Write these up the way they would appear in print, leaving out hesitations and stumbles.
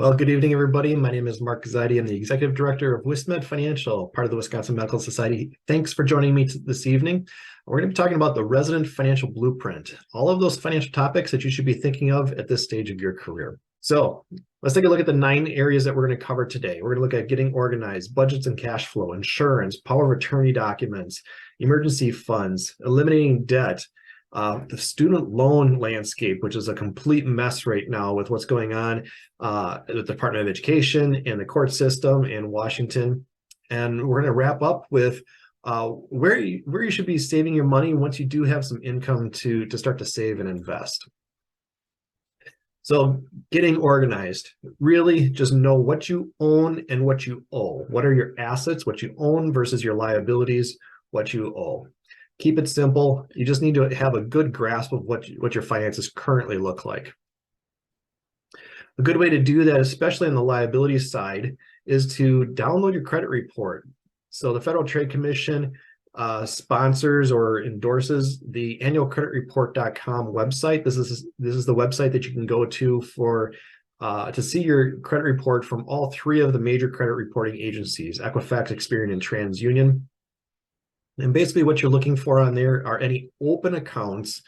Well, good evening, everybody. My name is Mark Zaidi. I'm the Executive Director of WisMed Financial, part of the Wisconsin Medical Society. Thanks for joining me this evening. We're going to be talking about the Resident Financial Blueprint, all of those financial topics that you should be thinking of at this stage of your career. So let's take a look at the 9 areas that we're going to cover today. We're going to look at getting organized, budgets and cash flow, insurance, power of attorney documents, emergency funds, eliminating debt, the student loan landscape, which is a complete mess right now with what's going on at the Department of Education and the court system in Washington. And we're going to wrap up with where you should be saving your money once you do have some income to start to save and invest. So getting organized, really just know what you own and what you owe. What are your assets, what you own versus your liabilities, what you owe. Keep it simple. You just need to have a good grasp of what your finances currently look like. A good way to do that, especially on the liability side, is to download your credit report. So the Federal Trade Commission sponsors or endorses the annualcreditreport.com website. This is the website that you can go to to see your credit report from all 3 of the major credit reporting agencies, Equifax, Experian, and TransUnion. And basically what you're looking for on there are any open accounts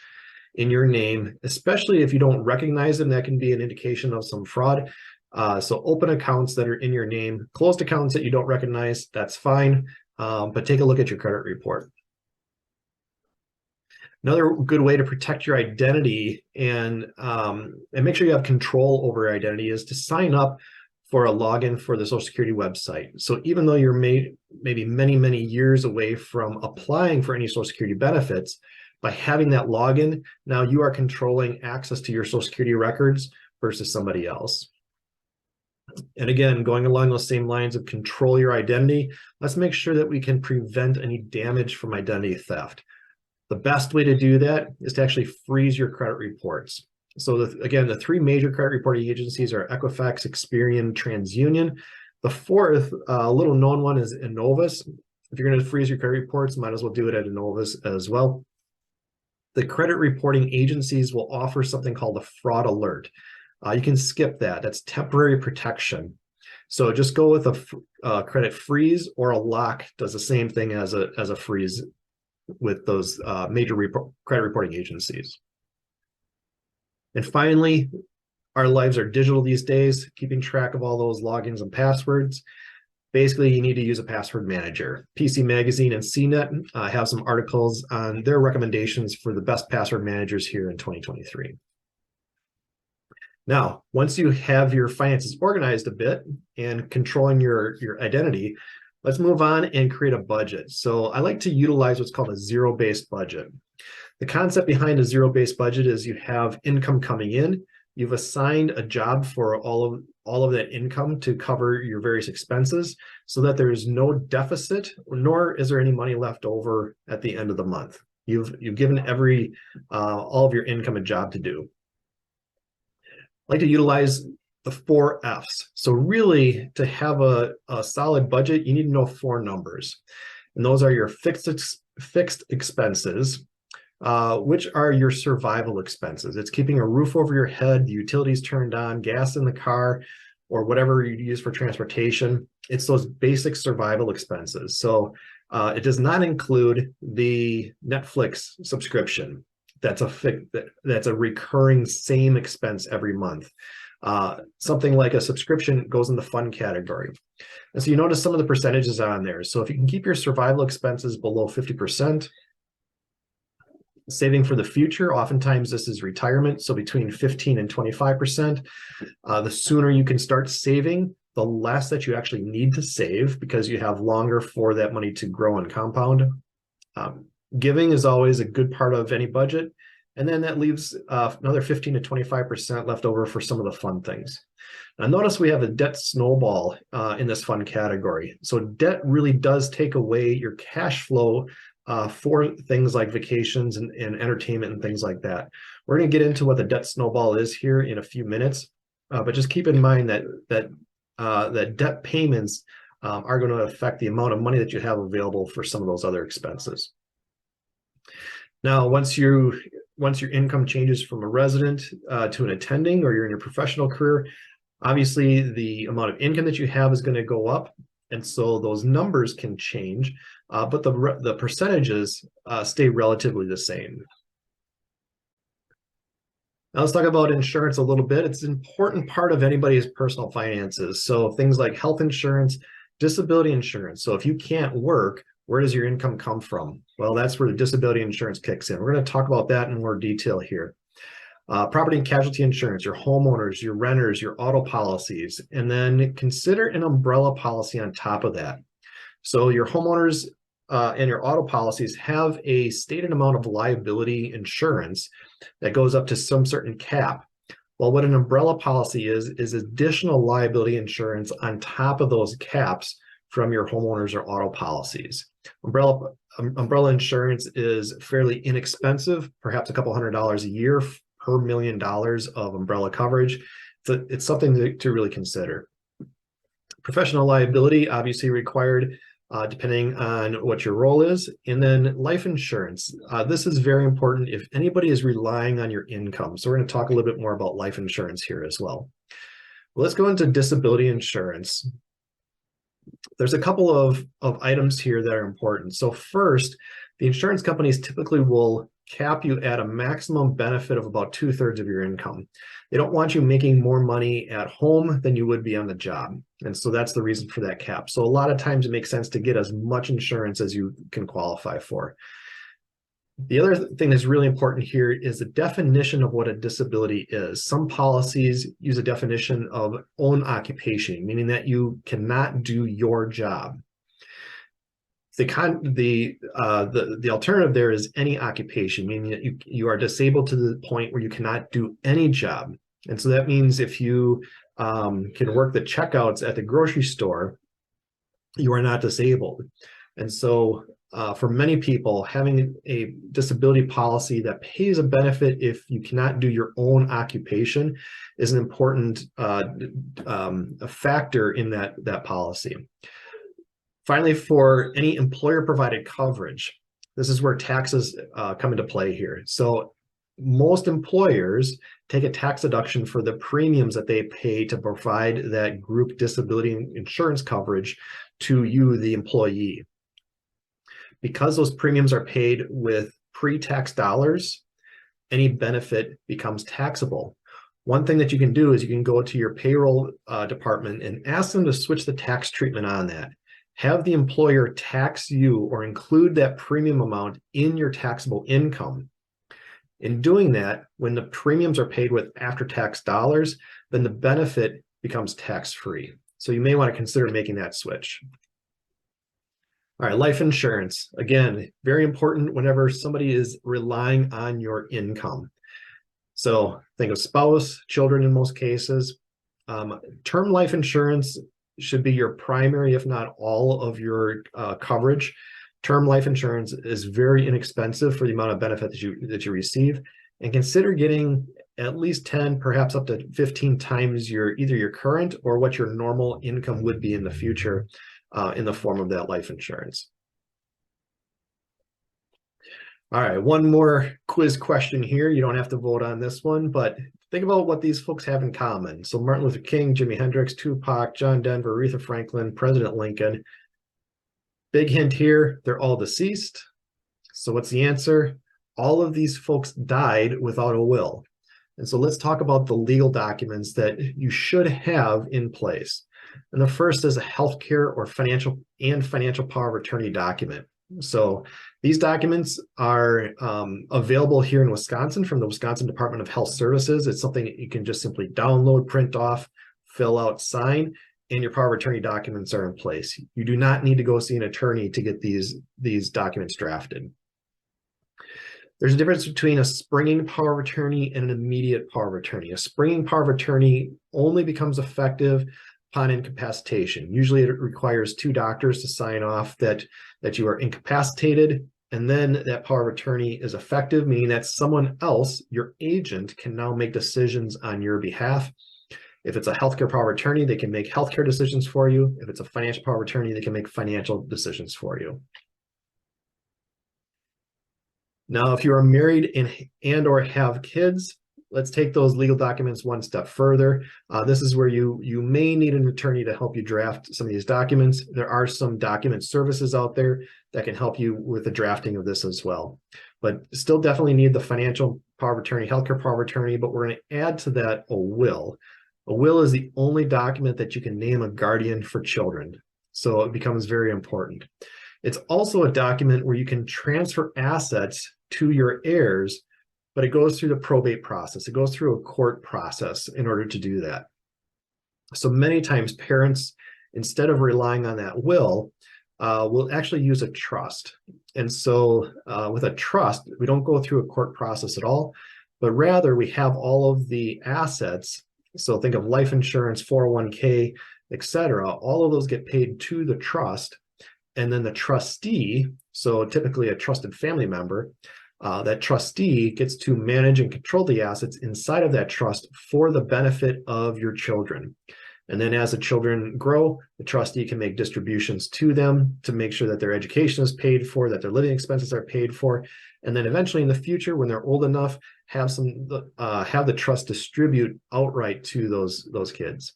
in your name, especially if you don't recognize them. That can be an indication of some fraud. So open accounts that are in your name, closed accounts that you don't recognize, that's fine. But take a look at your credit report. Another good way to protect your identity and make sure you have control over your identity is to sign up for a login for the Social Security website. So even though you're maybe many, many years away from applying for any Social Security benefits, by having that login, now you are controlling access to your Social Security records versus somebody else. And again, going along those same lines of control your identity, let's make sure that we can prevent any damage from identity theft. The best way to do that is to actually freeze your credit reports. So again, the 3 major credit reporting agencies are Equifax, Experian, TransUnion. The 4th, little known one is Innovus. If you're going to freeze your credit reports, might as well do it at Innovus as well. The credit reporting agencies will offer something called a fraud alert. You can skip that. That's temporary protection. So just go with a credit freeze, or a lock does the same thing as a freeze with those major credit reporting agencies. And finally, our lives are digital these days, keeping track of all those logins and passwords. Basically, you need to use a password manager. PC Magazine and CNET have some articles on their recommendations for the best password managers here in 2023. Now, once you have your finances organized a bit and controlling your identity, let's move on and create a budget. So I like to utilize what's called a zero-based budget. The concept behind a zero-based budget is you have income coming in, you've assigned a job for all of that income to cover your various expenses so that there's no deficit, nor is there any money left over at the end of the month. You've given all of your income a job to do. I like to utilize the 4 F's. So really, to have a solid budget, you need to know 4 numbers. And those are your fixed expenses, which are your survival expenses. It's keeping a roof over your head, the utilities turned on, gas in the car, or whatever you use for transportation. It's those basic survival expenses. So it does not include the Netflix subscription. That's a recurring same expense every month. Something like a subscription goes in the fun category. And so you notice some of the percentages on there. So if you can keep your survival expenses below 50%, saving for the future, oftentimes this is retirement, so between 15 and 25%. The sooner you can start saving, the less that you actually need to save because you have longer for that money to grow and compound. Giving is always a good part of any budget. And then that leaves another 15 to 25% left over for some of the fun things. Now notice we have a debt snowball in this fun category. So debt really does take away your cash flow for things like vacations and entertainment and things like that. We're going to get into what the debt snowball is here in a few minutes, but just keep in mind that debt payments are going to affect the amount of money that you have available for some of those other expenses. Now, once your income changes from a resident to an attending, or you're in your professional career, Obviously, the amount of income that you have is going to go up, and so those numbers can change, but the percentages stay relatively the same. Now let's talk about insurance a little bit. It's an important part of anybody's personal finances. So things like health insurance, disability insurance. So if you can't work, where does your income come from? Well, that's where the disability insurance kicks in. We're going to talk about that in more detail here. Property and casualty insurance, your homeowners, your renters, your auto policies, and then consider an umbrella policy on top of that. So your homeowners and your auto policies have a stated amount of liability insurance that goes up to some certain cap. Well, what an umbrella policy is additional liability insurance on top of those caps from your homeowners or auto policies. Umbrella insurance is fairly inexpensive, perhaps a couple $100s a year per $1 million of umbrella coverage. So it's something to really consider. Professional liability, obviously required depending on what your role is. And then life insurance. This is very important if anybody is relying on your income. So we're going to talk a little bit more about life insurance here as well. Let's go into disability insurance. There's a couple of items here that are important. So first, the insurance companies typically will cap you at a maximum benefit of about 2/3 of your income. They don't want you making more money at home than you would be on the job. And so that's the reason for that cap. So a lot of times it makes sense to get as much insurance as you can qualify for. The other thing that's really important here is the definition of what a disability is. Some policies use a definition of own occupation, meaning that you cannot do your job. The alternative there is any occupation, meaning that you are disabled to the point where you cannot do any job. And so that means if you can work the checkouts at the grocery store, you are not disabled. And so for many people, having a disability policy that pays a benefit if you cannot do your own occupation is an important factor in that policy. Finally, for any employer-provided coverage, this is where taxes come into play here. So most employers take a tax deduction for the premiums that they pay to provide that group disability insurance coverage to you, the employee. Because those premiums are paid with pre-tax dollars, any benefit becomes taxable. One thing that you can do is you can go to your payroll department and ask them to switch the tax treatment on that. Have the employer tax you or include that premium amount in your taxable income. In doing that, when the premiums are paid with after-tax dollars, then the benefit becomes tax-free. So you may want to consider making that switch. All right, life insurance. Again, very important whenever somebody is relying on your income. So think of spouse, children in most cases. Term life insurance should be your primary, if not all, of your coverage. Term life insurance is very inexpensive for the amount of benefit that you receive, and consider getting at least 10, perhaps up to 15 times either your current or what your normal income would be in the future in the form of that life insurance. All right, one more quiz question here. You don't have to vote on this one, but think about what these folks have in common. So Martin Luther King, Jimi Hendrix, Tupac, John Denver, Aretha Franklin, President Lincoln. Big hint here, they're all deceased. So what's the answer? All of these folks died without a will. And so let's talk about the legal documents that you should have in place. And the first is a healthcare or financial power of attorney document. So these documents are available here in Wisconsin from the Wisconsin Department of Health Services. It's something that you can just simply download, print off, fill out, sign, and your power of attorney documents are in place. You do not need to go see an attorney to get these documents drafted. There's a difference between a springing power of attorney and an immediate power of attorney. A springing power of attorney only becomes effective upon incapacitation. Usually it requires 2 doctors to sign off that you are incapacitated, and then that power of attorney is effective, meaning that someone else, your agent, can now make decisions on your behalf. If it's a healthcare power of attorney, they can make healthcare decisions for you. If it's a financial power of attorney, they can make financial decisions for you. Now, if you are married and or have kids, let's take those legal documents one step further. This is where you may need an attorney to help you draft some of these documents. There are some document services out there that can help you with the drafting of this as well. But still definitely need the financial power of attorney, healthcare power of attorney, but we're going to add to that a will. A will is the only document that you can name a guardian for children. So it becomes very important. It's also a document where you can transfer assets to your heirs, but it goes through the probate process. It goes through a court process in order to do that. So many times parents, instead of relying on that will actually use a trust. And so with a trust, we don't go through a court process at all, but rather we have all of the assets. So think of life insurance, 401k, etc. All of those get paid to the trust. And then the trustee, so typically a trusted family member, that trustee gets to manage and control the assets inside of that trust for the benefit of your children. And then as the children grow, the trustee can make distributions to them to make sure that their education is paid for, that their living expenses are paid for. And then eventually in the future, when they're old enough, have the trust distribute outright to those kids.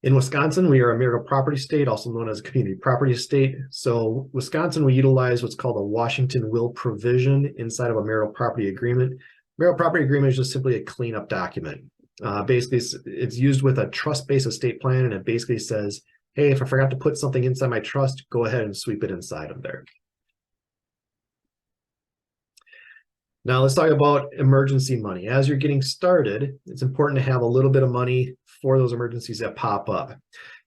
In Wisconsin, we are a marital property state, also known as a community property state. So Wisconsin, we utilize what's called a Washington will provision inside of a marital property agreement. Marital property agreement is just simply a cleanup document. Basically, it's used with a trust-based estate plan, and it basically says, hey, if I forgot to put something inside my trust, go ahead and sweep it inside of there. Now let's talk about emergency money. As you're getting started, it's important to have a little bit of money for those emergencies that pop up.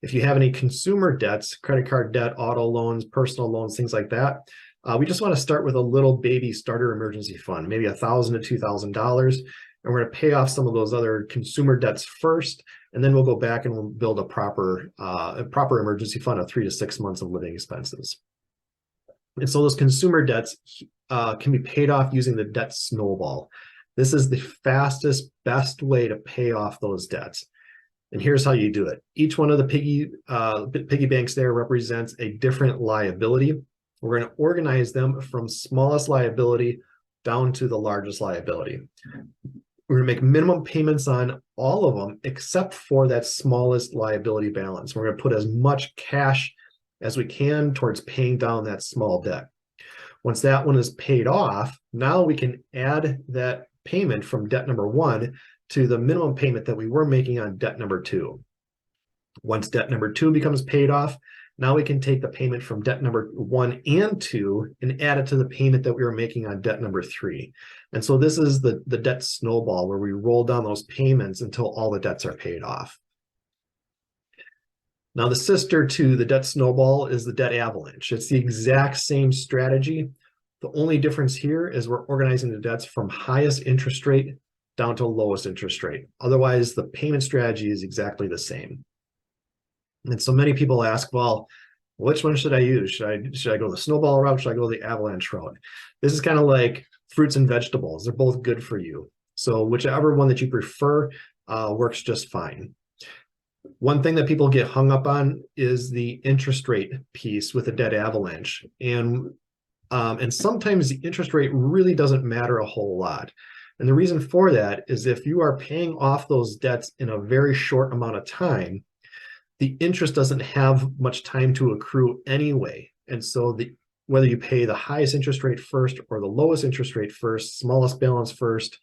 If you have any consumer debts, credit card debt, auto loans, personal loans, things like that, we just want to start with a little baby starter emergency fund, maybe $1,000 to $2,000. And we're going to pay off some of those other consumer debts first, and then we'll go back and we'll build a proper emergency fund of 3 to 6 months of living expenses. And so those consumer debts can be paid off using the debt snowball. This is the fastest, best way to pay off those debts. And here's how you do it. Each one of the piggy banks there represents a different liability. We're going to organize them from smallest liability down to the largest liability. We're going to make minimum payments on all of them except for that smallest liability balance. We're going to put as much cash as we can towards paying down that small debt. Once that one is paid off, now we can add that payment from debt number 1 to the minimum payment that we were making on debt number 2. Once debt number 2 becomes paid off, now we can take the payment from debt number 1 and 2 and add it to the payment that we were making on debt number 3. And so this is the debt snowball where we roll down those payments until all the debts are paid off. Now the sister to the debt snowball is the debt avalanche. It's the exact same strategy. The only difference here is we're organizing the debts from highest interest rate down to lowest interest rate. Otherwise, the payment strategy is exactly the same. And so many people ask, well, which one should I use? Should I go the snowball route? Should I go the avalanche route? This is kind of like fruits and vegetables. They're both good for you. So whichever one that you prefer works just fine. One thing that people get hung up on is the interest rate piece with a debt avalanche. And sometimes the interest rate really doesn't matter a whole lot. And the reason for that is if you are paying off those debts in a very short amount of time, the interest doesn't have much time to accrue anyway. And so whether you pay the highest interest rate first or the lowest interest rate first, smallest balance first,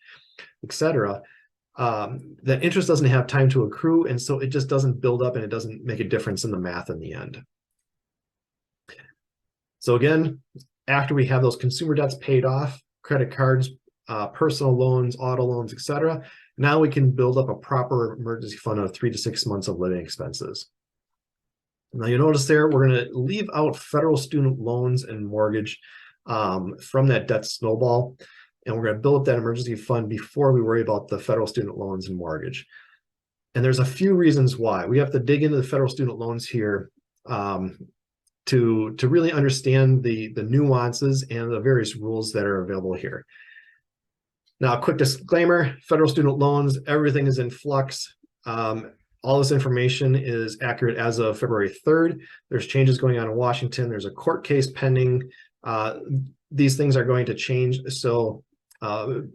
etc., that interest doesn't have time to accrue. And so it just doesn't build up and it doesn't make a difference in the math in the end. So again, after we have those consumer debts paid off, credit cards, personal loans, auto loans, etc., now we can build up a proper emergency fund of 3 to 6 months of living expenses. Now you notice there, we're going to leave out federal student loans and mortgage from that debt snowball. And we're going to build up that emergency fund before we worry about the federal student loans and mortgage. And there's a few reasons why. We have to dig into the federal student loans here to really understand the nuances and the various rules that are available here. Now, a quick disclaimer, federal student loans, everything is in flux. All this information is accurate as of February 3rd. There's changes going on in Washington. There's a court case pending. These things are going to change. So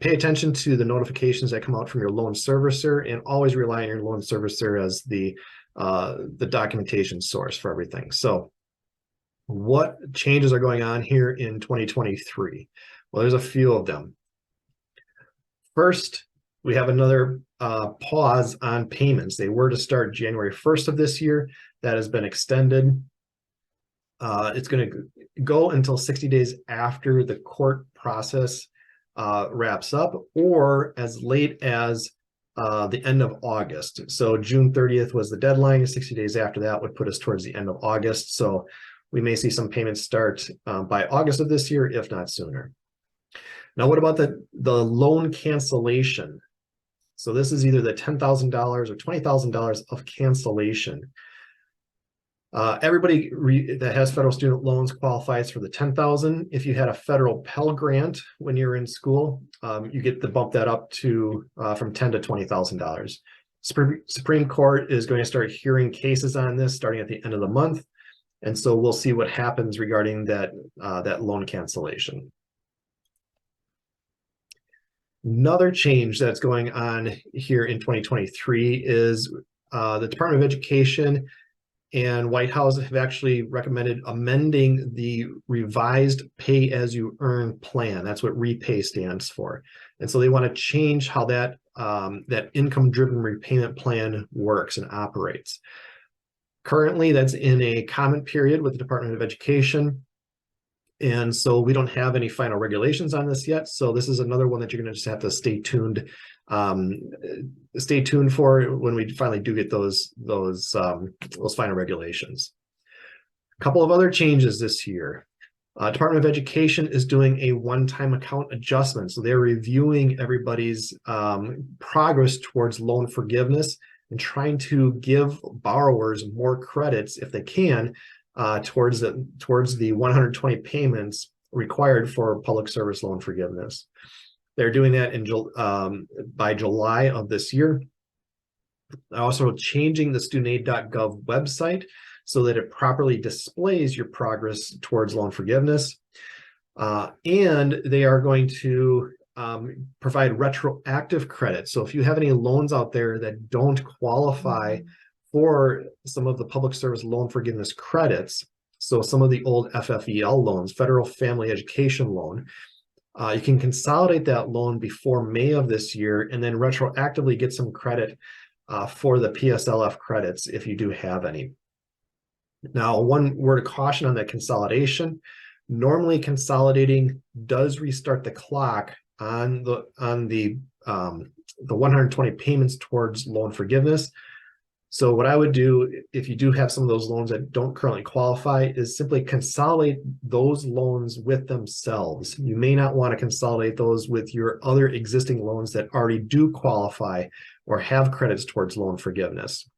pay attention to the notifications that come out from your loan servicer, and always rely on your loan servicer as the documentation source for everything. So what changes are going on here in 2023? Well, there's a few of them. First, we have another pause on payments. They were to start January 1st of this year. That has been extended. It's going to go until 60 days after the court process wraps up, or as late as the end of August. So June 30th was the deadline. 60 days after that would put us towards the end of August. So we may see some payments start by August of this year, if not sooner. Now, what about the loan cancellation? So this is either the $10,000 or $20,000 of cancellation. Everybody that has federal student loans qualifies for the $10,000. If you had a federal Pell Grant when you're in school, you get to bump that up to from $10,000 to $20,000. Supreme Court is going to start hearing cases on this starting at the end of the month, and so we'll see what happens regarding that loan cancellation. Another change that's going on here in 2023 is the Department of Education and White House have actually recommended amending the revised pay-as-you-earn plan. That's what REPAY stands for. And so they want to change how that income-driven repayment plan works and operates. Currently, that's in a comment period with the Department of Education. And so we don't have any final regulations on this yet. So this is another one that you're going to just have to stay tuned for when we finally do get those final regulations. A couple of other changes this year. Department of Education is doing a one-time account adjustment. So they're reviewing everybody's progress towards loan forgiveness and trying to give borrowers more credits if they can towards the 120 payments required for public service loan forgiveness. They're doing that by July of this year. They're also changing the studentaid.gov website so that it properly displays your progress towards loan forgiveness. And they are going to provide retroactive credit. So if you have any loans out there that don't qualify for some of the public service loan forgiveness credits, so some of the old FFEL loans, Federal Family Education Loan, you can consolidate that loan before May of this year and then retroactively get some credit for the PSLF credits if you do have any. Now, one word of caution on that consolidation. Normally, consolidating does restart the clock on the 120 payments towards loan forgiveness. So what I would do if you do have some of those loans that don't currently qualify is simply consolidate those loans with themselves. You may not want to consolidate those with your other existing loans that already do qualify or have credits towards loan forgiveness.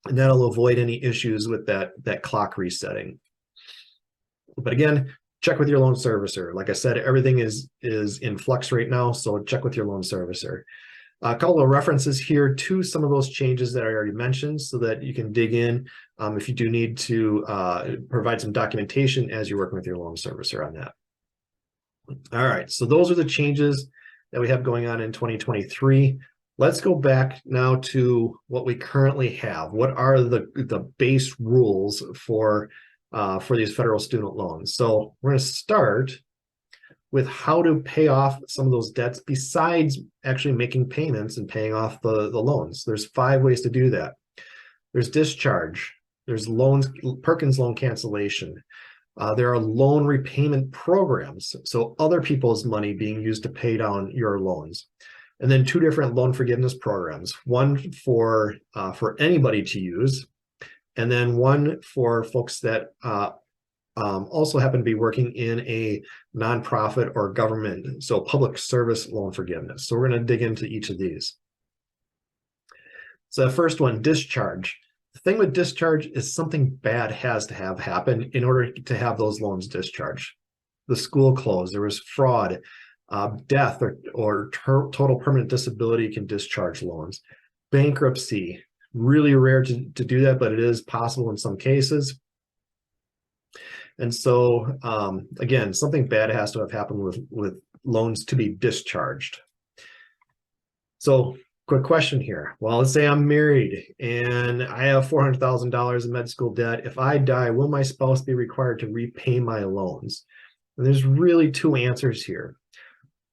And that'll avoid any issues with that clock resetting. But again, check with your loan servicer. Like I said, everything is in flux right now, so check with your loan servicer. A couple of references here to some of those changes that I already mentioned so that you can dig in if you do need to provide some documentation as you're working with your loan servicer on that. All right, so those are the changes that we have going on in 2023. Let's go back now to what we currently have. What are the base rules for these federal student loans? So we're going to start with how to pay off some of those debts besides actually making payments and paying off the loans. There's 5 ways to do that. There's discharge. There's loans, Perkins loan cancellation. There are loan repayment programs, so other people's money being used to pay down your loans. And then 2 different loan forgiveness programs, one for anybody to use, and then one for folks that also happen to be working in a nonprofit or government, so public service loan forgiveness. So we're going to dig into each of these. So the first one, discharge. The thing with discharge is something bad has to have happened in order to have those loans discharged. The school closed, there was fraud, death or total permanent disability can discharge loans. Bankruptcy, really rare to do that, but it is possible in some cases. And so, again, something bad has to have happened with loans to be discharged. So quick question here. Well, let's say I'm married and I have $400,000 in med school debt. If I die, will my spouse be required to repay my loans? And there's really two answers here.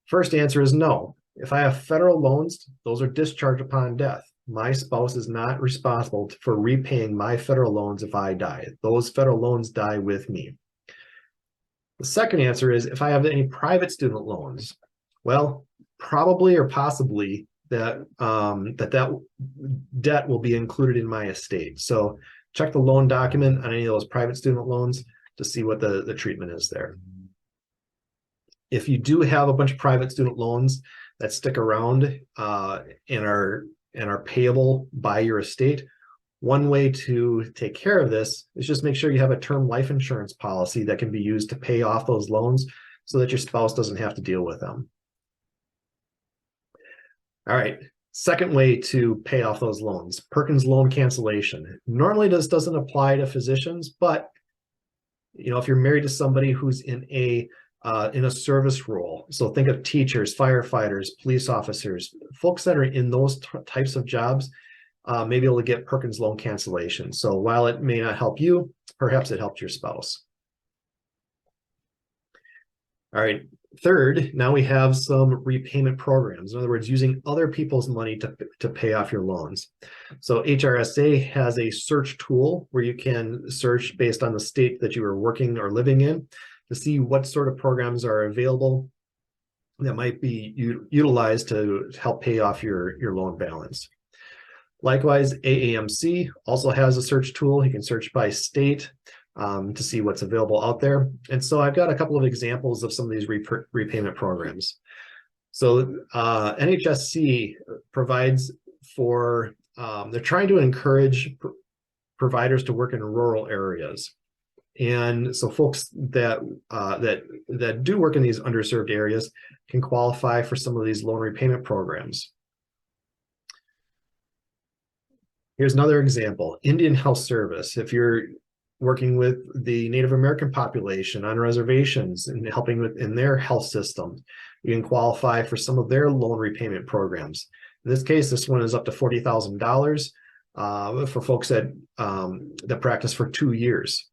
First answer is no. If I have federal loans, those are discharged upon death. My spouse is not responsible for repaying my federal loans if I die. Those federal loans die with me. The second answer is if I have any private student loans, well, probably or possibly that debt will be included in my estate. So check the loan document on any of those private student loans to see what the treatment is there. If you do have a bunch of private student loans that stick around and are payable by your estate, one way to take care of this is just make sure you have a term life insurance policy that can be used to pay off those loans so that your spouse doesn't have to deal with them. All right, second way to pay off those loans, Perkins loan cancellation. Normally this doesn't apply to physicians, but if you're married to somebody who's in a service role, so think of teachers, firefighters, police officers, folks that are in those types of jobs, may be able to get Perkins loan cancellation. So while it may not help you, perhaps it helped your spouse. All right, third, now we have some repayment programs. In other words, using other people's money to pay off your loans. So HRSA has a search tool where you can search based on the state that you are working or living in to see what sort of programs are available that might be utilized to help pay off your loan balance. Likewise, AAMC also has a search tool. You can search by state to see what's available out there. And so I've got a couple of examples of some of these repayment programs. So NHSC provides for, they're trying to encourage providers to work in rural areas. And so folks that do work in these underserved areas can qualify for some of these loan repayment programs. Here's another example, Indian Health Service. If you're working with the Native American population on reservations and helping in their health system, you can qualify for some of their loan repayment programs. In this case, this one is up to $40,000 for folks that practice for 2 years.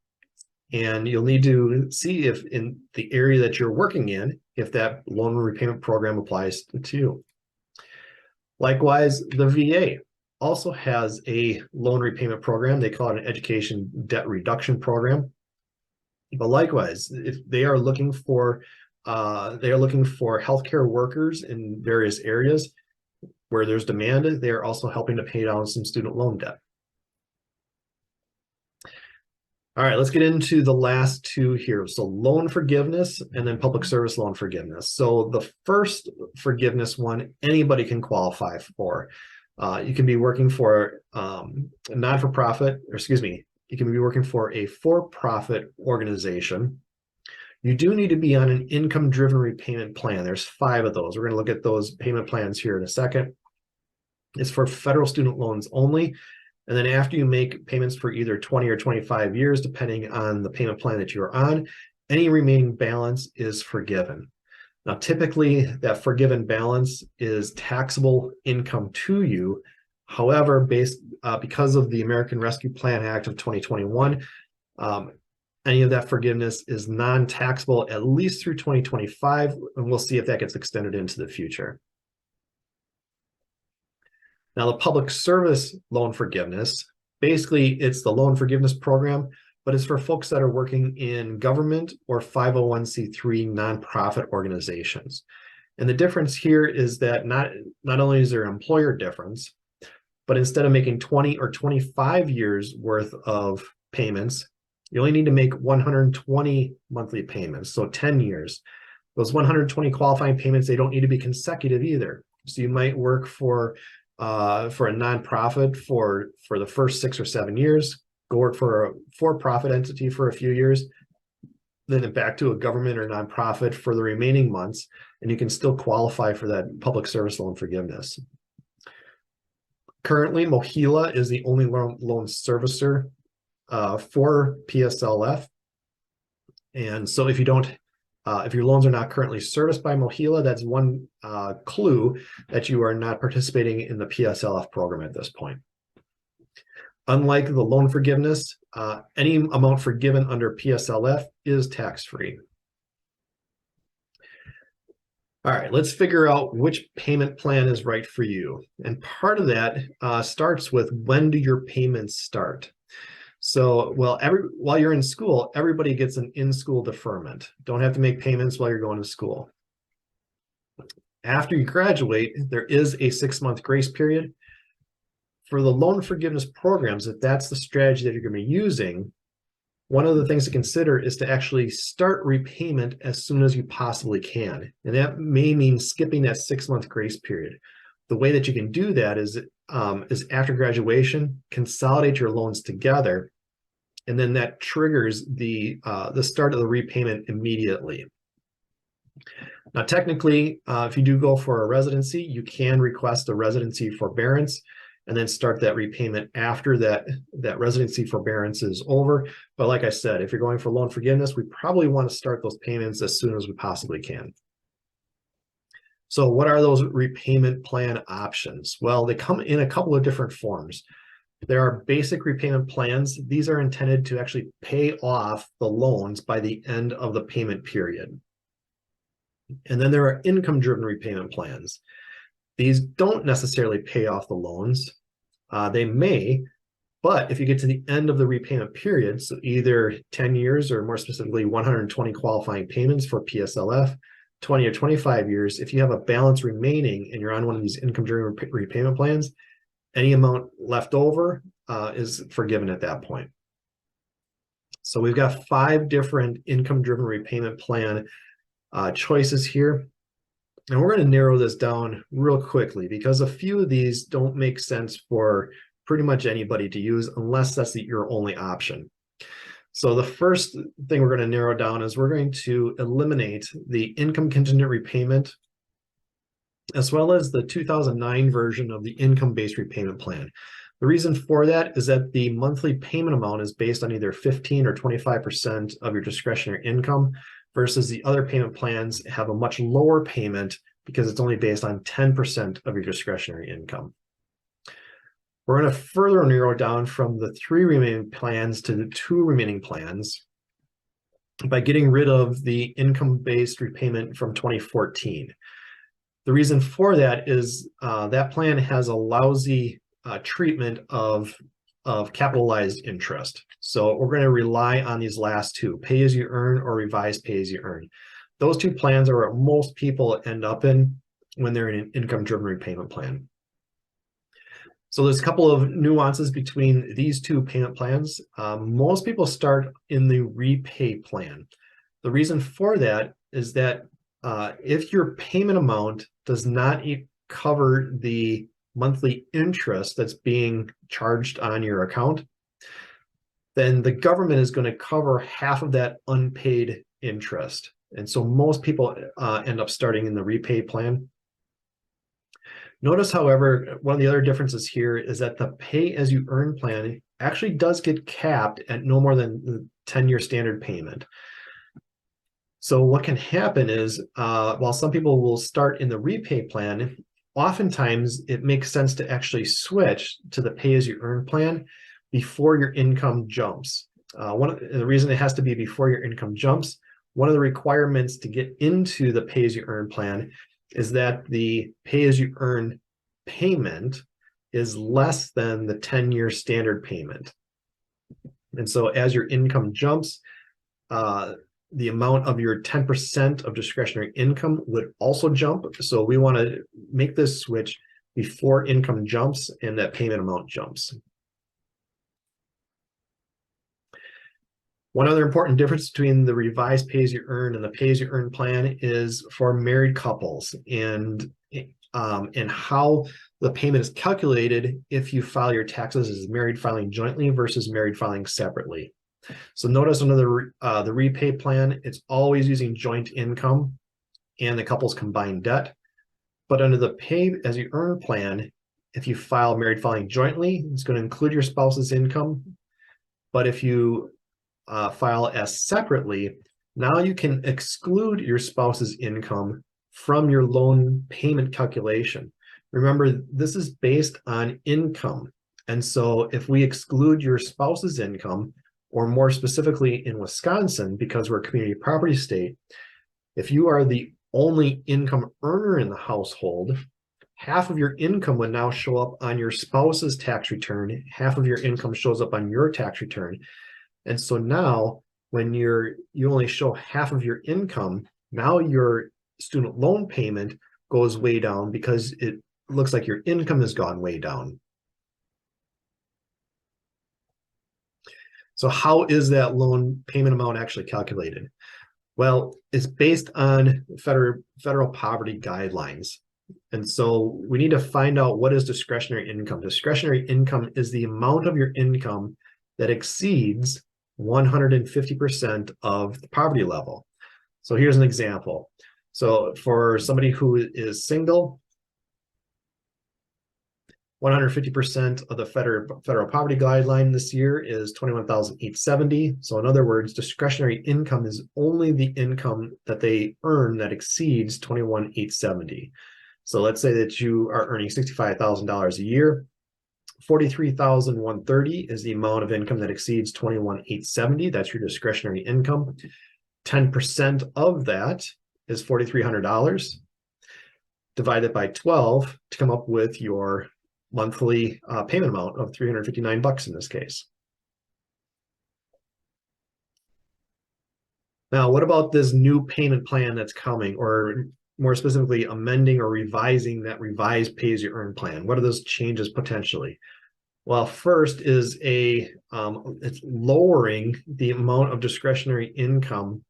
And you'll need to see if in the area that you're working in, if that loan repayment program applies to you. Likewise, the VA also has a loan repayment program. They call it an education debt reduction program. But likewise, if they are looking for healthcare workers in various areas where there's demand, they are also helping to pay down some student loan debt. All right, let's get into the last two here. So loan forgiveness and then public service loan forgiveness. So the first forgiveness one, anybody can qualify for. You can be working for a non-for-profit, or excuse me, you can be working for a for-profit organization. You do need to be on an income-driven repayment plan. There's 5 of those. We're going to look at those payment plans here in a second. It's for federal student loans only. And then after you make payments for either 20 or 25 years, depending on the payment plan that you're on, any remaining balance is forgiven. Now, typically that forgiven balance is taxable income to you. However, because of the American Rescue Plan Act of 2021, any of that forgiveness is non-taxable at least through 2025, and we'll see if that gets extended into the future. Now, the public service loan forgiveness, basically it's the loan forgiveness program, but it's for folks that are working in government or 501c3 nonprofit organizations. And the difference here is that not only is there an employer difference, but instead of making 20 or 25 years worth of payments, you only need to make 120 monthly payments, so 10 years. Those 120 qualifying payments, they don't need to be consecutive either. So you might work for a nonprofit for the first 6 or 7 years, go work for a for-profit entity for a few years, then back to a government or nonprofit for the remaining months, and you can still qualify for that public service loan forgiveness. Currently, Mohila is the only loan servicer for PSLF. And so if you don't If your loans are not currently serviced by MOHELA, that's one clue that you are not participating in the PSLF program at this point. Unlike the loan forgiveness, any amount forgiven under PSLF is tax-free. All right, let's figure out which payment plan is right for you. And part of that starts with, when do your payments start? So, well, while you're in school, everybody gets an in-school deferment. Don't have to make payments while you're going to school. After you graduate, there is a 6-month grace period. For the loan forgiveness programs, if that's the strategy that you're going to be using, one of the things to consider is to actually start repayment as soon as you possibly can. And that may mean skipping that 6-month grace period. The way that you can do that is after graduation, consolidate your loans together, and then that triggers the start of the repayment immediately. Now, technically, if you do go for a residency, you can request a residency forbearance and then start that repayment after that residency forbearance is over. But like I said, if you're going for loan forgiveness, we probably want to start those payments as soon as we possibly can. So what are those repayment plan options? Well, they come in a couple of different forms. There are basic repayment plans. These are intended to actually pay off the loans by the end of the payment period. And then there are income-driven repayment plans. These don't necessarily pay off the loans. They may, but if you get to the end of the repayment period, so either 10 years or more specifically 120 qualifying payments for PSLF, 20 or 25 years, if you have a balance remaining and you're on one of these income-driven repayment plans, any amount left over is forgiven at that point. So we've got 5 different income-driven repayment plan choices here. And we're going to narrow this down real quickly because a few of these don't make sense for pretty much anybody to use unless that's your only option. So the first thing we're going to narrow down is we're going to eliminate the income contingent repayment, as well as the 2009 version of the income-based repayment plan. The reason for that is that the monthly payment amount is based on either 15 or 25% of your discretionary income, versus the other payment plans have a much lower payment because it's only based on 10% of your discretionary income. We're going to further narrow down from the 3 remaining plans to the 2 remaining plans by getting rid of the income-based repayment from 2014. The reason for that is that plan has a lousy treatment of capitalized interest. So we're going to rely on these last 2, pay-as-you-earn or revised pay-as-you-earn. Those 2 plans are what most people end up in when they're in an income-driven repayment plan. So there's a couple of nuances between these 2 payment plans. Most people start in the repay plan. The reason for that is that if your payment amount does not cover the monthly interest that's being charged on your account, then the government is going to cover half of that unpaid interest. And so most people end up starting in the repay plan. Notice, however, one of the other differences here is that the pay-as-you-earn plan actually does get capped at no more than the 10-year standard payment. So what can happen is, while some people will start in the repay plan, oftentimes it makes sense to actually switch to the pay-as-you-earn plan before your income jumps. The reason it has to be before your income jumps, one of the requirements to get into the pay-as-you-earn plan is that the pay-as-you-earn payment is less than the 10-year standard payment. And so as your income jumps, the amount of your 10% of discretionary income would also jump. So we want to make this switch before income jumps and that payment amount jumps. One other important difference between the revised pay-as-you-earn and the pay-as-you-earn plan is for married couples and how the payment is calculated if you file your taxes as married filing jointly versus married filing separately. So notice under the repay plan, it's always using joint income and the couple's combined debt. But under the pay-as-you-earn plan, if you file married filing jointly, it's going to include your spouse's income. But if you file as separately, Now you can exclude your spouse's income from your loan payment calculation. Remember, this is based on income. And so if we exclude your spouse's income, or more specifically in Wisconsin, because we're a community property state, if you are the only income earner in the household, half of your income would now show up on your spouse's tax return, half of your income shows up on your tax return. And so now when you only show half of your income, now your student loan payment goes way down because it looks like your income has gone way down. So how is that loan payment amount actually calculated? Well, it's based on federal poverty guidelines. And so we need to find out what is discretionary income. Discretionary income is the amount of your income that exceeds 150% of the poverty level. So here's an example. So for somebody who is single, 150% of the federal poverty guideline this year is $21,870. So in other words, discretionary income is only the income that they earn that exceeds $21,870. So let's say that you are earning $65,000 a year. $43,130 is the amount of income that exceeds $21,870. That's your discretionary income. 10% of that is $4,300. Divided by 12 to come up with your monthly payment amount of $359 in this case. Now, what about this new payment plan that's coming, or more specifically, amending or revising that revised pay-as-you-earn plan? What are those changes potentially? Well, first is it's lowering the amount of discretionary income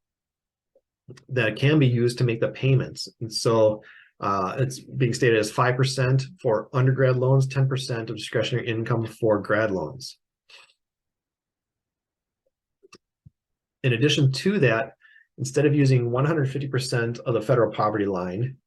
that can be used to make the payments. And so it's being stated as 5% for undergrad loans, 10% of discretionary income for grad loans. In addition to that, instead of using 150% of the federal poverty line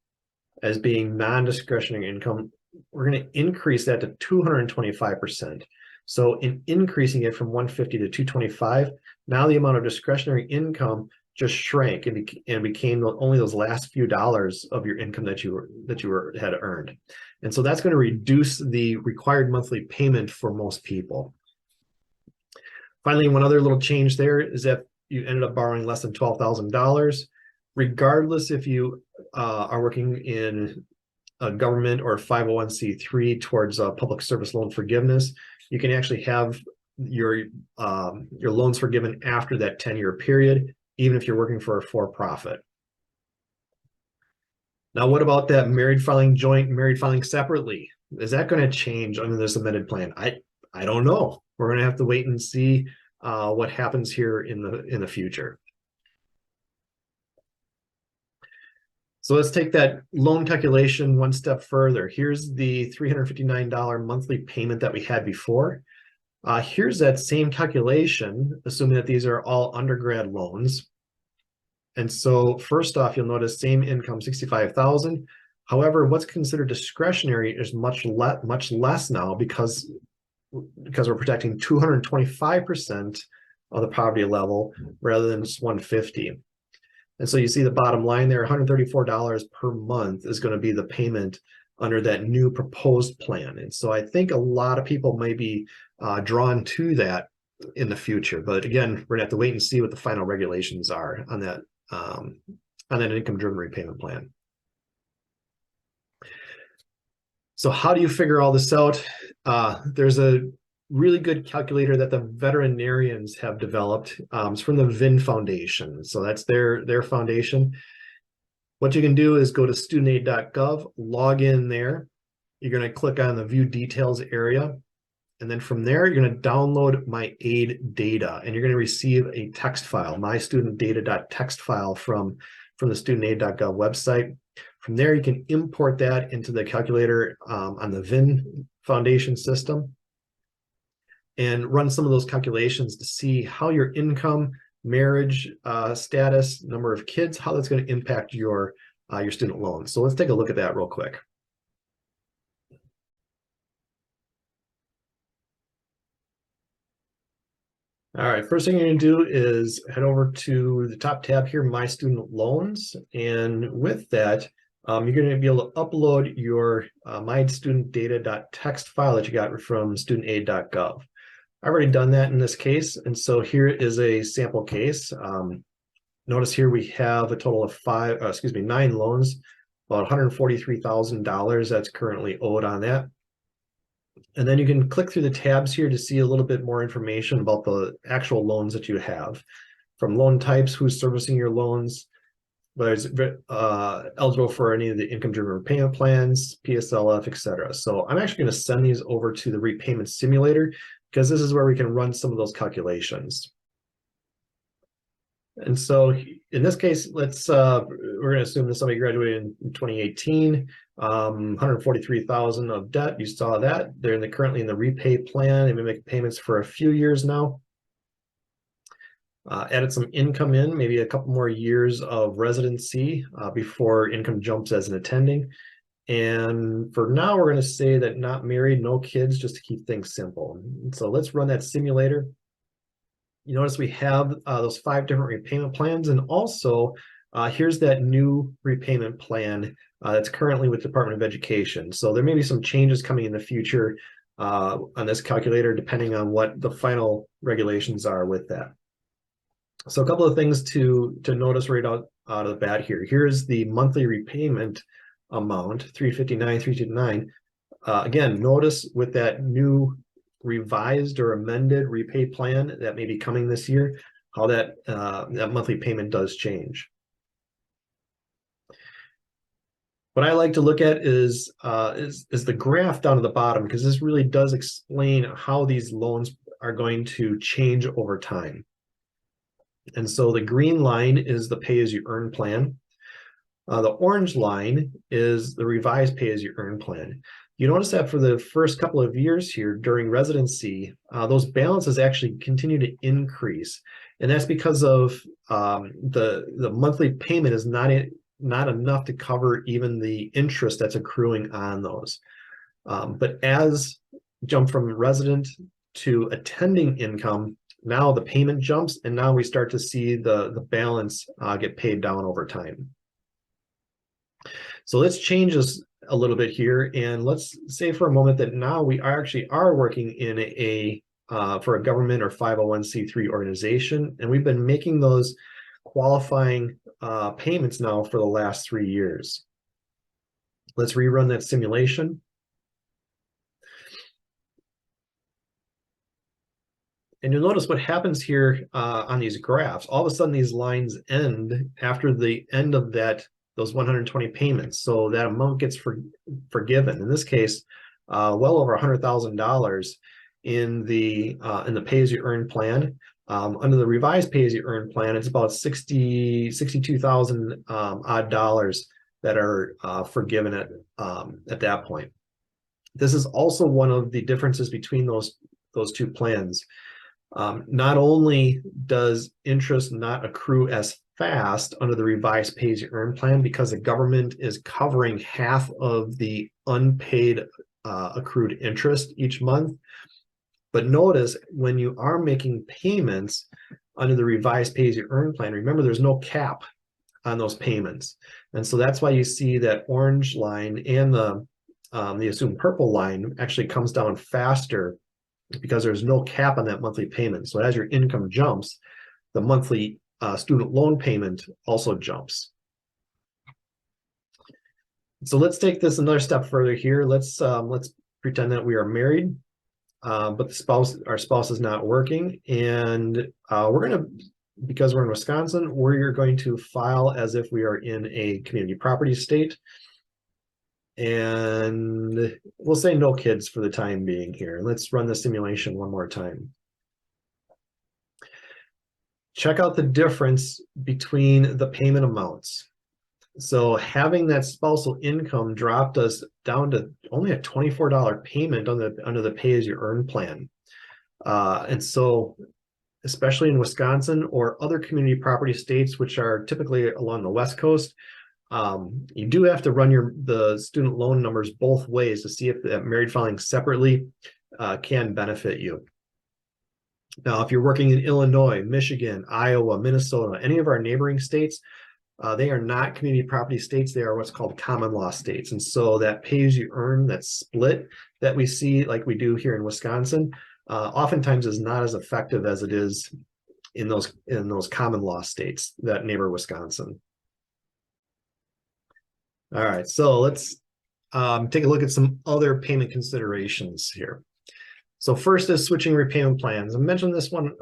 as being non-discretionary income, we're going to increase that to 225%. So in increasing it from 150 to 225, now the amount of discretionary income just shrank and became only those last few dollars of your income that you had earned. And so that's going to reduce the required monthly payment for most people. Finally, one other little change there is that you ended up borrowing less than $12,000, regardless if you are working in a government or 501c3 towards public service loan forgiveness. You can actually have your loans forgiven after that 10-year period, even if you're working for a for-profit. Now, what about that married filing joint, married filing separately? Is that going to change under this amended plan? I don't know. We're going to have to wait and see what happens here in the future. So let's take that loan calculation one step further. Here's the $359 monthly payment that we had before. Here's that same calculation, assuming that these are all undergrad loans. And so first off, you'll notice same income, $65,000. However, what's considered discretionary is much less now because we're protecting 225% of the poverty level rather than just 150. And so you see the bottom line there, $134 per month is going to be the payment under that new proposed plan. And so I think a lot of people may be drawn to that in the future. But again, we're gonna have to wait and see what the final regulations are on that income-driven repayment plan. So how do you figure all this out? There's a really good calculator that the veterinarians have developed. It's from the VIN Foundation. So that's their foundation. What you can do is go to studentaid.gov, log in there. You're going to click on the view details area. And then from there, you're going to download my aid data, and you're going to receive a text file, mystudentdata.txt file from the studentaid.gov website. From there, you can import that into the calculator on the VIN Foundation system and run some of those calculations to see how your income, marriage status, number of kids, how that's going to impact your student loan. So let's take a look at that real quick. All right, first thing you're going to do is head over to the top tab here, My Student Loans. And with that, you're going to be able to upload your mystudentdata.txt file that you got from studentaid.gov. I've already done that in this case. And so here is a sample case. Notice here we have a total of 9 loans, about $143,000 that's currently owed on that. And then you can click through the tabs here to see a little bit more information about the actual loans that you have, from loan types, who's servicing your loans, whether it's eligible for any of the income-driven repayment plans, PSLF, etc. So I'm actually going to send these over to the repayment simulator because this is where we can run some of those calculations. And so in this case, we're going to assume that somebody graduated in 2018, 143,000 of debt. You saw that they're currently in the repay plan. They've been making payments for a few years now. Added some income in, maybe a couple more years of residency before income jumps as an attending. And for now, we're going to say that not married, no kids, just to keep things simple. So let's run that simulator. You notice we have those 5 different repayment plans, and also here's that new repayment plan that's currently with the Department of Education. So there may be some changes coming in the future on this calculator, depending on what the final regulations are with that. So a couple of things to notice right out of the bat here. Here's the monthly repayment amount, $359. Again, notice with that new revised or amended repay plan that may be coming this year, how that monthly payment does change. What I like to look at is the graph down at the bottom, because this really does explain how these loans are going to change over time. And so the green line is the pay-as-you-earn plan. The orange line is the revised pay-as-you-earn plan. You notice that for the first couple of years here during residency, those balances actually continue to increase. And that's because of the monthly payment is not enough to cover even the interest that's accruing on those. But as jump from resident to attending income, now the payment jumps, and now we start to see the balance get paid down over time. So let's change this a little bit here, and let's say for a moment that now we actually are working in for a government or 501c3 organization, and we've been making those qualifying payments now for the last 3 years. Let's rerun that simulation. And you'll notice what happens here on these graphs. All of a sudden, these lines end after the end of those 120 payments. So that amount gets forgiven. In this case, well over $100,000 in the pay-as-you-earn plan. Under the revised pay-as-you-earn plan, it's about $62,000 odd dollars that are forgiven at that point. This is also one of the differences between those 2 plans. Not only does interest not accrue as fast under the revised pay-as-you-earn plan because the government is covering half of the unpaid accrued interest each month, but notice when you are making payments under the revised pay-as-you-earn plan, remember there's no cap on those payments. And so that's why you see that orange line and the assumed purple line actually comes down faster, because there's no cap on that monthly payment. So as your income jumps, the monthly student loan payment also jumps. So let's take this another step further here. Let's pretend that we are married, but our spouse is not working, and because we're in Wisconsin, we're going to file as if we are in a community property state. And we'll say no kids for the time being here. Let's run the simulation one more time. Check out the difference between the payment amounts. So having that spousal income dropped us down to only a $24 payment under the pay-as-you-earn plan. And so, especially in Wisconsin or other community property states, which are typically along the West Coast, you do have to run the student loan numbers both ways to see if that married filing separately can benefit you. Now, if you're working in Illinois, Michigan, Iowa, Minnesota, any of our neighboring states, they are not community property states. They are what's called common law states. And so that pay as you earn, that split that we see like we do here in Wisconsin, oftentimes is not as effective as it is in those common law states that neighbor Wisconsin. All right, so let's take a look at some other payment considerations here. So first is switching repayment plans. I mentioned this one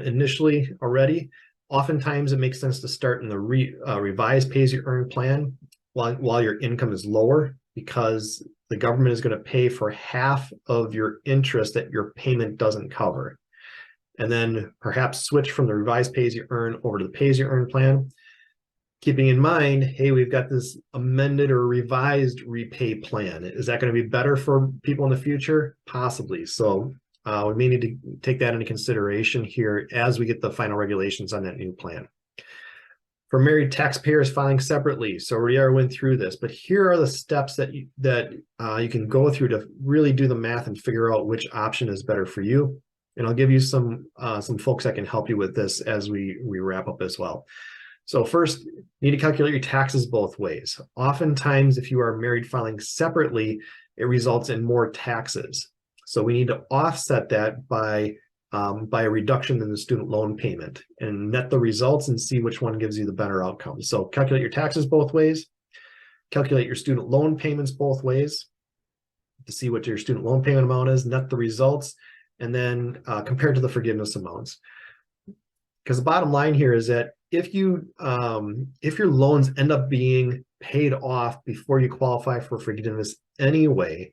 initially already. Oftentimes it makes sense to start in the revised pay-as-you-earn plan while your income is lower, because the government is going to pay for half of your interest that your payment doesn't cover. And then perhaps switch from the revised pay-as-you-earn over to the pay-as-you-earn plan, keeping in mind, hey, we've got this amended or revised repay plan. Is that going to be better for people in the future? Possibly. So we may need to take that into consideration here as we get the final regulations on that new plan. For married taxpayers filing separately, so we already went through this, but here are the steps that you can go through to really do the math and figure out which option is better for you. And I'll give you some folks that can help you with this as we wrap up as well. So first, you need to calculate your taxes both ways. Oftentimes, if you are married filing separately, it results in more taxes. So we need to offset that by a reduction in the student loan payment and net the results and see which one gives you the better outcome. So calculate your taxes both ways, calculate your student loan payments both ways to see what your student loan payment amount is, net the results, and then compare to the forgiveness amounts. Because the bottom line here is that if your loans end up being paid off before you qualify for forgiveness anyway,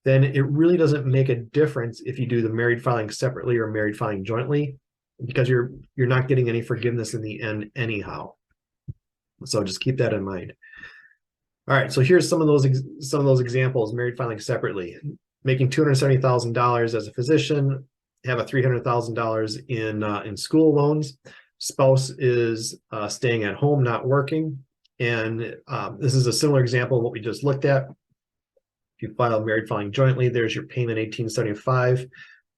then it really doesn't make a difference if you do the married filing separately or married filing jointly, because you're not getting any forgiveness in the end anyhow. So just keep that in mind. All right, so here's some of those examples. Married filing separately, making $270,000 as a physician, have a $300,000 in school loans. Spouse is staying at home, not working. And this is a similar example of what we just looked at. If you file married filing jointly, there's your payment $1,875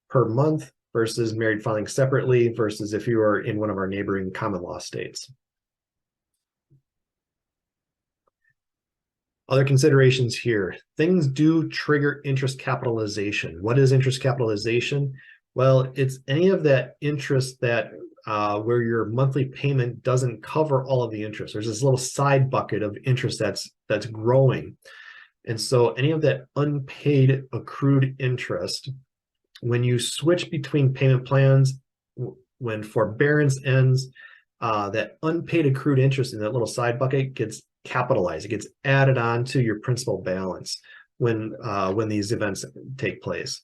per month versus married filing separately versus if you are in one of our neighboring common law states. Other considerations here. Things do trigger interest capitalization. What is interest capitalization? Well, it's any of that interest that where your monthly payment doesn't cover all of the interest. There's this little side bucket of interest that's growing. And so any of that unpaid accrued interest, when you switch between payment plans, when forbearance ends, that unpaid accrued interest in that little side bucket gets capitalized. It gets added on to your principal balance when these events take place.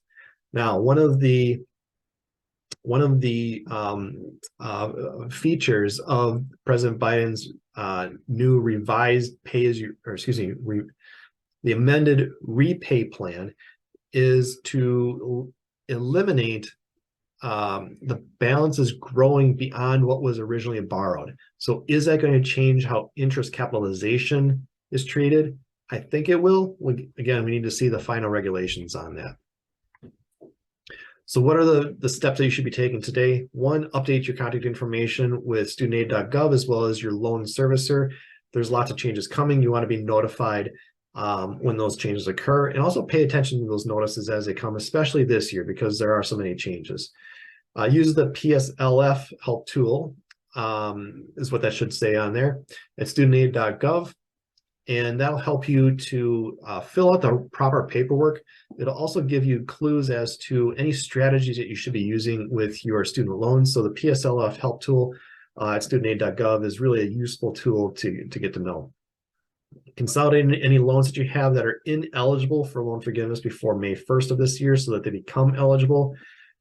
Now, one of the features of President Biden's new revised the amended repay plan is to eliminate the balances growing beyond what was originally borrowed. So is that going to change how interest capitalization is treated? I think it will. Again, we need to see the final regulations on that. So what are the steps that you should be taking today? One, update your contact information with studentaid.gov as well as your loan servicer. There's lots of changes coming. You want to be notified when those changes occur, and also pay attention to those notices as they come, especially this year, because there are so many changes. Use the PSLF help tool, is what that should say on there, at studentaid.gov, and that'll help you to fill out the proper paperwork. It'll also give you clues as to any strategies that you should be using with your student loans. So the PSLF help tool at studentaid.gov is really a useful tool to get to know. Consolidating any loans that you have that are ineligible for loan forgiveness before May 1st of this year so that they become eligible.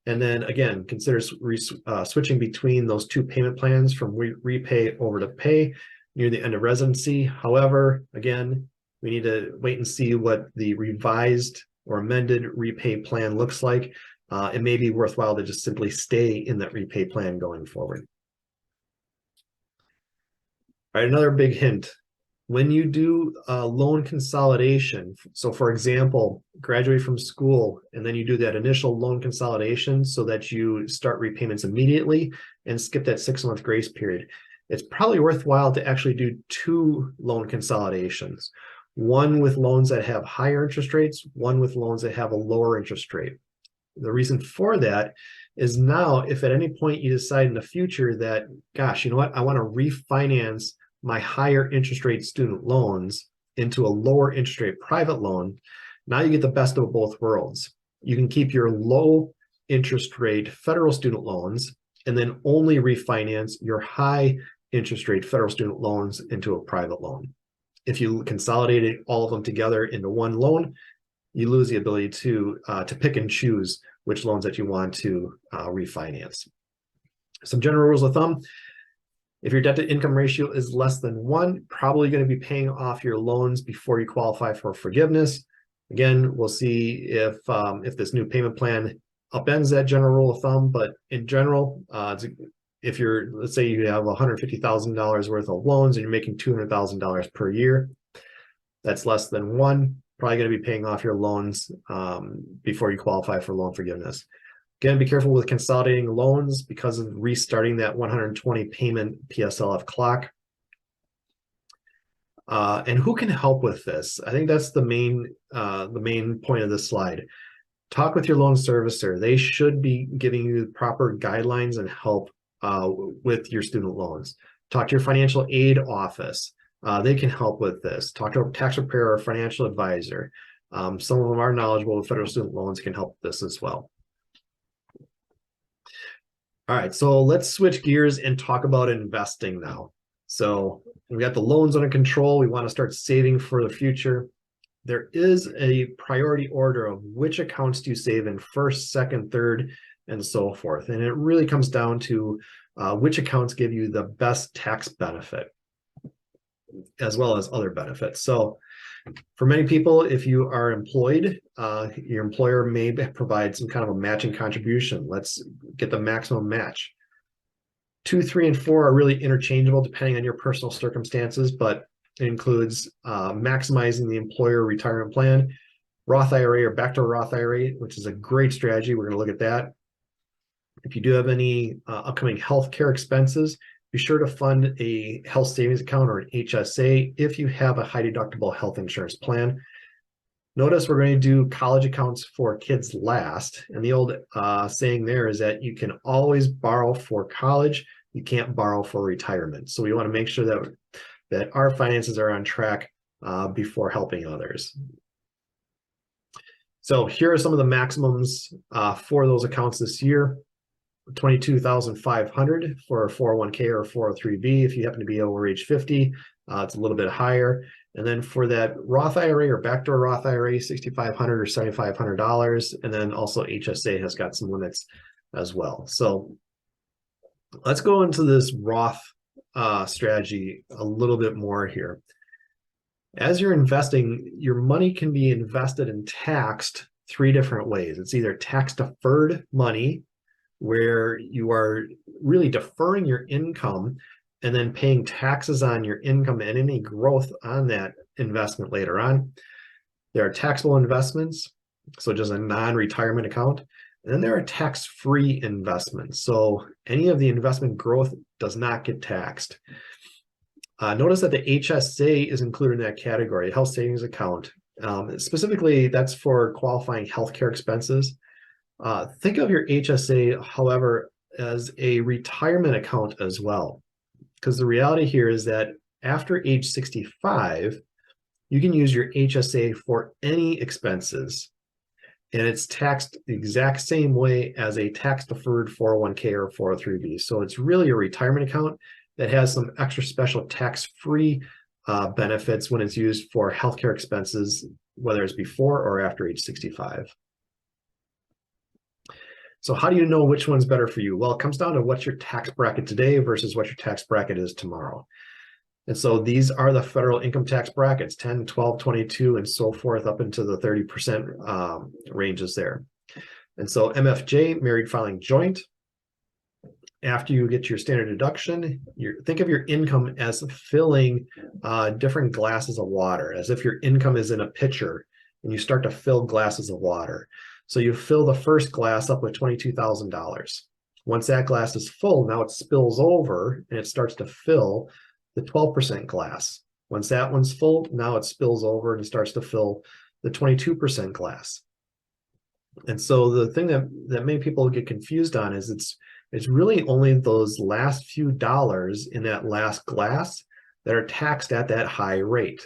And then again, consider switching between those two payment plans from repay over to pay near the end of residency. However, again, we need to wait and see what the revised or amended repay plan looks like. It may be worthwhile to just simply stay in that repay plan going forward. All right, another big hint. When you do loan consolidation, so for example, graduate from school, and then you do that initial loan consolidation so that you start repayments immediately and skip that 6-month grace period, it's probably worthwhile to actually do 2 loan consolidations. One with loans that have higher interest rates, one with loans that have a lower interest rate. The reason for that is now, if at any point you decide in the future that, gosh, you know what, I want to refinance my higher interest rate student loans into a lower interest rate private loan, now you get the best of both worlds. You can keep your low interest rate federal student loans and then only refinance your high interest rate federal student loans into a private loan. If you consolidate all of them together into one loan, you lose the ability to pick and choose which loans that you want to refinance. Some general rules of thumb: if your debt to income ratio is less than 1, probably going to be paying off your loans before you qualify for forgiveness. Again, we'll see if this new payment plan upends that general rule of thumb, but in general, if let's say you have $150,000 worth of loans and you're making $200,000 per year, that's less than 1, probably going to be paying off your loans before you qualify for loan forgiveness. Again, be careful with consolidating loans because of restarting that 120 payment PSLF clock. And who can help with this? I think that's the main point of this slide. Talk with your loan servicer. They should be giving you proper guidelines and help with your student loans. Talk to your financial aid office. They can help with this. Talk to a tax preparer or financial advisor. Some of them are knowledgeable with federal student loans, can help with this as well. All right, so let's switch gears and talk about investing now. So we got the loans under control. We want to start saving for the future. There is a priority order of which accounts do you save in first, second, third, and so forth. And it really comes down to which accounts give you the best tax benefit, as well as other benefits. So for many people, if you are employed, your employer may provide some kind of a matching contribution. Let's get the maximum match. 2, 3, and 4 are really interchangeable depending on your personal circumstances, but it includes maximizing the employer retirement plan, Roth IRA or Backdoor Roth IRA, which is a great strategy. We're going to look at that. If you do have any upcoming healthcare expenses, be sure to fund a health savings account or an HSA if you have a high deductible health insurance plan. Notice we're going to do college accounts for kids last. And the old saying there is that you can always borrow for college, you can't borrow for retirement. So we want to make sure that our finances are on track before helping others. So here are some of the maximums for those accounts this year. $22,500 for a 401k or 403b. If you happen to be over age 50, it's a little bit higher. And then for that Roth IRA or Backdoor Roth IRA, $6,500 or $7,500. And then also HSA has got some limits as well. So let's go into this Roth strategy a little bit more here. As you're investing, your money can be invested and taxed 3 different ways. It's either tax deferred money, where you are really deferring your income and then paying taxes on your income and any growth on that investment later on. There are taxable investments, so just a non-retirement account. And then there are tax-free investments. So any of the investment growth does not get taxed. Notice that the HSA is included in that category, health savings account. Specifically, that's for qualifying healthcare expenses. Think of your HSA, however, as a retirement account as well, because the reality here is that after age 65, you can use your HSA for any expenses, and it's taxed the exact same way as a tax-deferred 401k or 403b. So it's really a retirement account that has some extra special tax-free benefits when it's used for healthcare expenses, whether it's before or after age 65. So how do you know which one's better for you? Well, it comes down to what's your tax bracket today versus what your tax bracket is tomorrow. And so these are the federal income tax brackets, 10, 12, 22, and so forth, up into the 30% ranges there. And so MFJ, married filing joint, after you get your standard deduction, think of your income as filling different glasses of water, as if your income is in a pitcher and you start to fill glasses of water. So you fill the first glass up with $22,000. Once that glass is full, now it spills over and it starts to fill the 12% glass. Once that one's full, now it spills over and it starts to fill the 22% glass. And so the thing that many people get confused on is it's really only those last few dollars in that last glass that are taxed at that high rate.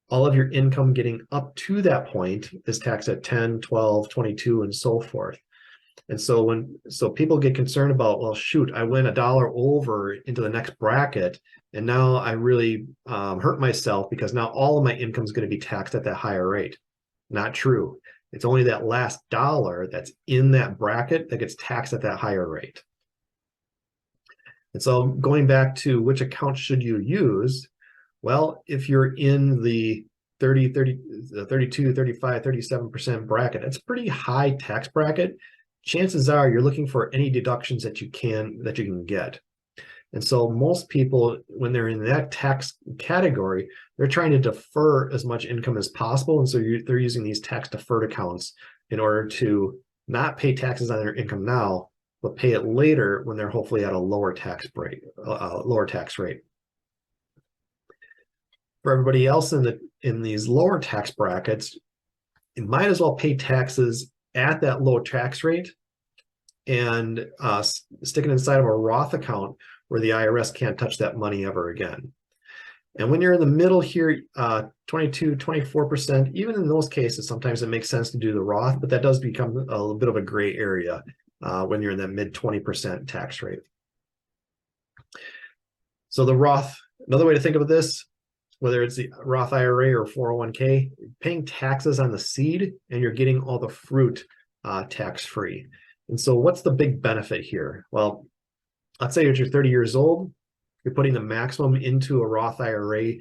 All of your income getting up to that point is taxed at 10, 12, 22, and so forth. And so people get concerned about, well, shoot, I went $1 over into the next bracket, and now I really hurt myself because now all of my income is going to be taxed at that higher rate. Not true. It's only that last dollar that's in that bracket that gets taxed at that higher rate. And so going back to which account should you use? Well, if you're in the 32, 35, 37% bracket, that's a pretty high tax bracket. Chances are you're looking for any deductions that you can get. And so most people, when they're in that tax category, they're trying to defer as much income as possible. And so they're using these tax deferred accounts in order to not pay taxes on their income now, but pay it later when they're hopefully at a lower tax rate. For everybody else in these lower tax brackets, you might as well pay taxes at that low tax rate and stick it inside of a Roth account where the IRS can't touch that money ever again. And when you're in the middle here, 22, 24%, even in those cases, sometimes it makes sense to do the Roth, but that does become a little bit of a gray area when you're in that mid 20% tax rate. So the Roth, another way to think of this, whether it's the Roth IRA or 401k, paying taxes on the seed and you're getting all the fruit tax-free. And so what's the big benefit here? Well, let's say you're 30 years old, you're putting the maximum into a Roth IRA,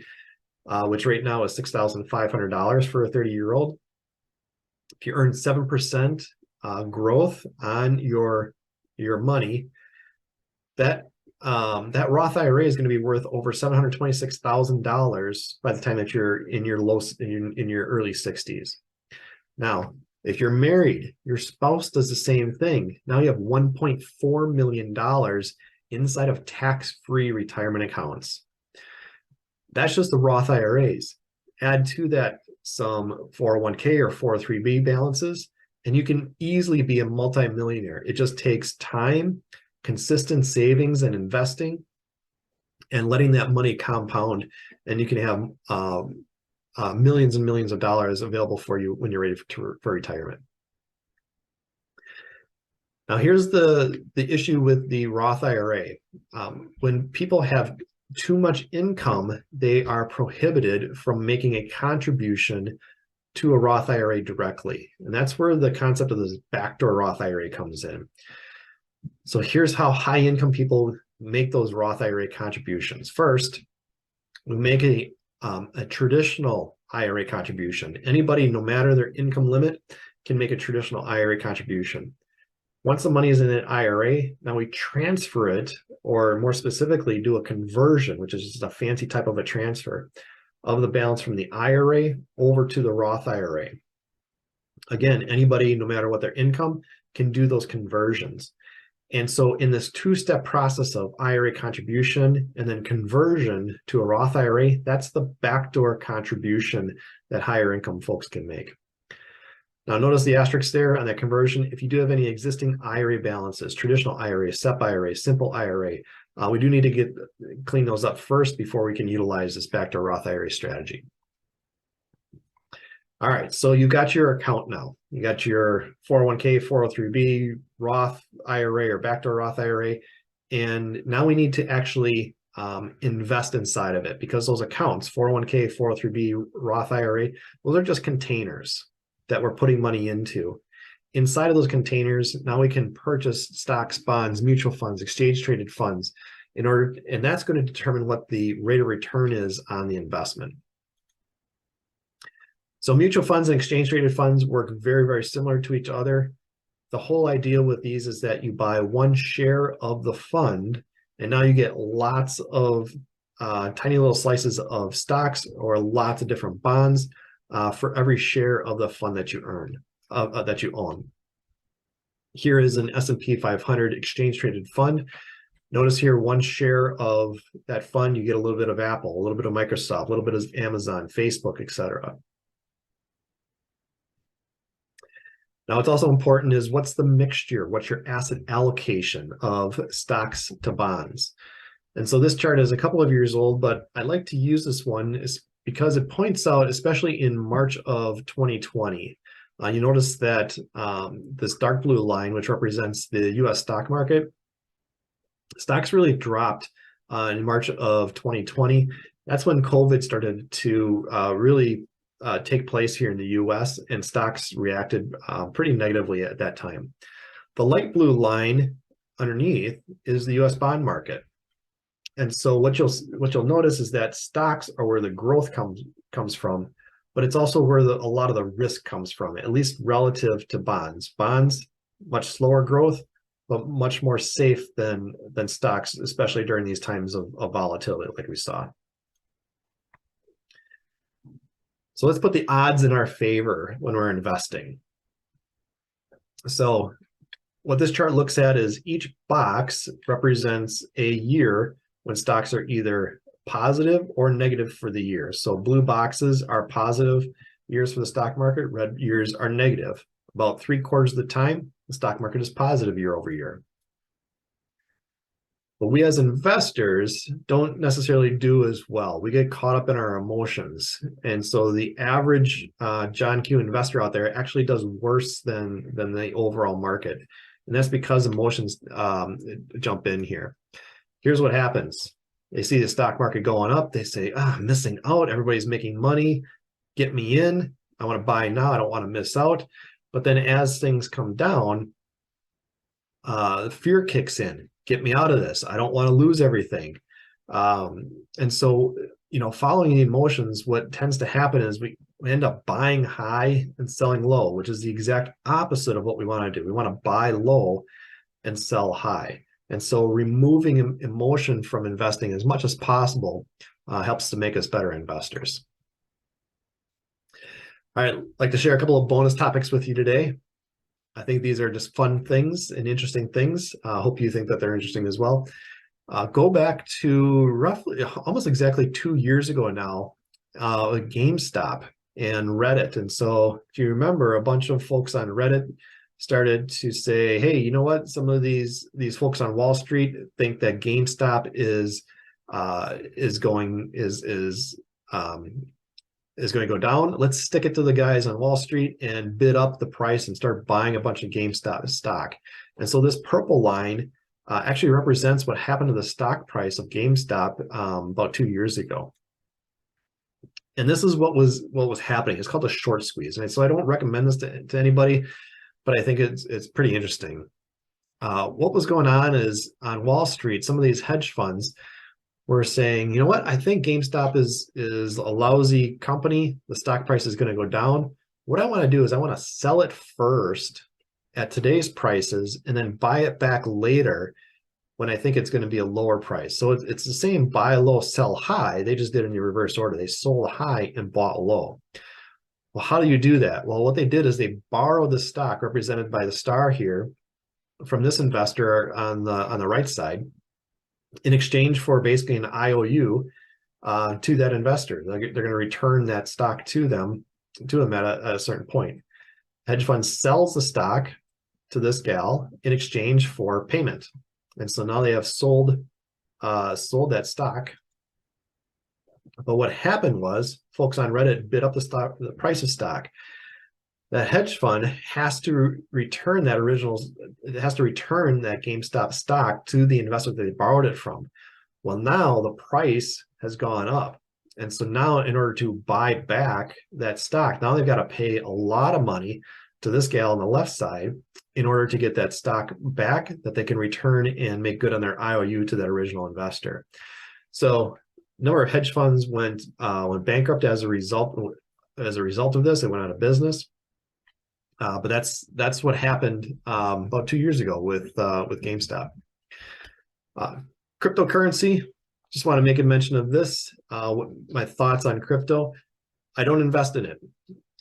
which right now is $6,500 for a 30-year-old. If you earn 7% growth on your money, that Roth IRA is going to be worth over $726,000 by the time that you're in your early 60s. Now, if you're married, your spouse does the same thing. Now you have $1.4 million inside of tax-free retirement accounts. That's just the Roth IRAs. Add to that some 401k or 403b balances, and you can easily be a multimillionaire. It just takes time, consistent savings and investing, and letting that money compound, and you can have millions and millions of dollars available for you when you're ready for retirement. Now, here's the issue with the Roth IRA. When people have too much income, they are prohibited from making a contribution to a Roth IRA directly. And that's where the concept of this backdoor Roth IRA comes in. So here's how high income people make those Roth IRA contributions. First, we make a traditional IRA contribution. Anybody, no matter their income limit, can make a traditional IRA contribution. Once the money is in an IRA, now we transfer it, or more specifically, do a conversion, which is just a fancy type of a transfer of the balance from the IRA over to the Roth IRA. Again, anybody, no matter what their income, can do those conversions. And so in this two-step process of IRA contribution and then conversion to a Roth IRA, that's the backdoor contribution that higher income folks can make. Now, notice the asterisk there on that conversion. If you do have any existing IRA balances, traditional IRA, SEP IRA, simple IRA, we do need to clean those up first before we can utilize this backdoor Roth IRA strategy. All right, so you got your account now. You got your 401k, 403b, Roth IRA or backdoor Roth IRA, and now we need to actually invest inside of it, because those accounts, 401k, 403b, Roth IRA, those are just containers that we're putting money into. Inside of those containers, now we can purchase stocks, bonds, mutual funds, exchange traded funds and that's going to determine what the rate of return is on the investment. So mutual funds and exchange traded funds work very, very similar to each other. the whole idea with these is that you buy one share of the fund, and now you get lots of tiny little slices of stocks or lots of different bonds for every share of the fund that you that you own. Here is an S&P 500 exchange traded fund. Notice here, one share of that fund, you get a little bit of Apple, a little bit of Microsoft, a little bit of Amazon, Facebook, etc. Now, what's also important is what's the mixture? What's your asset allocation of stocks to bonds? And so this chart is a couple of years old, but I like to use this one is because it points out, especially in March of 2020, you notice that this dark blue line, which represents the US stock market, stocks really dropped in March of 2020. That's when COVID started to really take place here in the US, and stocks reacted pretty negatively at that time. The light blue line underneath is the US bond market. And so what you'll notice is that stocks are where the growth comes from, but it's also where a lot of the risk comes from, at least relative to bonds. Bonds, much slower growth, but much more safe than stocks, especially during these times of volatility like we saw. So let's put the odds in our favor when we're investing. So what this chart looks at is each box represents a year when stocks are either positive or negative for the year. So blue boxes are positive years for the stock market, red years are negative. About 3/4 of the time, the stock market is positive year over year. But we as investors don't necessarily do as well. We get caught up in our emotions. And so the average John Q investor out there actually does worse than the overall market. And that's because emotions jump in here. Here's what happens. They see the stock market going up. They say, I'm missing out. Everybody's making money. Get me in. I want to buy now. I don't want to miss out. But then as things come down, fear kicks in. Get me out of this. I don't want to lose everything. And so, following the emotions, what tends to happen is we end up buying high and selling low, which is the exact opposite of what we want to do. We want to buy low and sell high. And so removing emotion from investing as much as possible helps to make us better investors. All right, I'd like to share a couple of bonus topics with you today. I think these are just fun things and interesting things. I hope you think that they're interesting as well. Go back to roughly almost exactly 2 years ago now, GameStop and Reddit. And so if you remember, a bunch of folks on Reddit started to say, hey, you know what? Some of these folks on Wall Street think that GameStop is going to go down. Let's stick it to the guys on Wall Street and bid up the price and start buying a bunch of GameStop stock. And so this purple line actually represents what happened to the stock price of GameStop about 2 years ago. And this is what was happening. It's called a short squeeze. And so I don't recommend this to anybody, but I think it's pretty interesting. What was going on is on Wall Street, some of these hedge funds were saying, you know what, I think GameStop is a lousy company. The stock price is going to go down. What I want to do is I want to sell it first at today's prices and then buy it back later when I think it's going to be a lower price. So it's the same buy low, sell high. They just did it in the reverse order. They sold high and bought low. Well, how do you do that? Well, what they did is they borrowed the stock represented by the star here from this investor on the right side in exchange for basically an IOU to that investor. They're going to return that stock to them at a certain point. Hedge fund sells the stock to this gal in exchange for payment. And so now they have sold that stock. But what happened was folks on Reddit bid up the price of stock. That hedge fund has to return that GameStop stock to the investor that they borrowed it from. Well, now the price has gone up. And so now in order to buy back that stock, now they've got to pay a lot of money to this gal on the left side in order to get that stock back that they can return and make good on their IOU to that original investor. So a number of hedge funds went bankrupt as a result of this. They went out of business. But that's what happened about 2 years ago with GameStop. Cryptocurrency, just want to make a mention of this. My thoughts on crypto. I don't invest in it.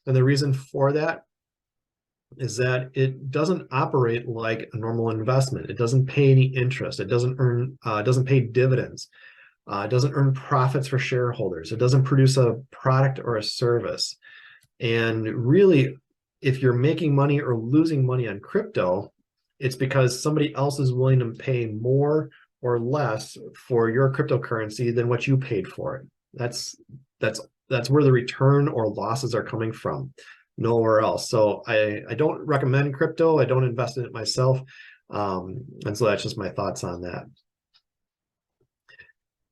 And the reason for that is that it doesn't operate like a normal investment. It doesn't pay any interest. It doesn't pay dividends. It doesn't earn profits for shareholders. It doesn't produce a product or a service. And really, if you're making money or losing money on crypto, it's because somebody else is willing to pay more or less for your cryptocurrency than what you paid for it. That's where the return or losses are coming from, nowhere else. So I don't recommend crypto. I don't invest in it myself. And so that's just my thoughts on that.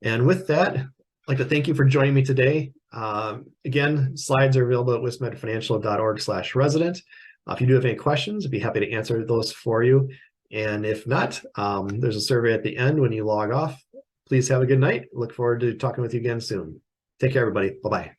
And with that, I'd like to thank you for joining me today. Again, slides are available at wismedfinancial.org/resident. If you do have any questions, I'd be happy to answer those for you. And if not, there's a survey at the end when you log off. Please have a good night. Look forward to talking with you again soon. Take care, everybody. Bye-bye.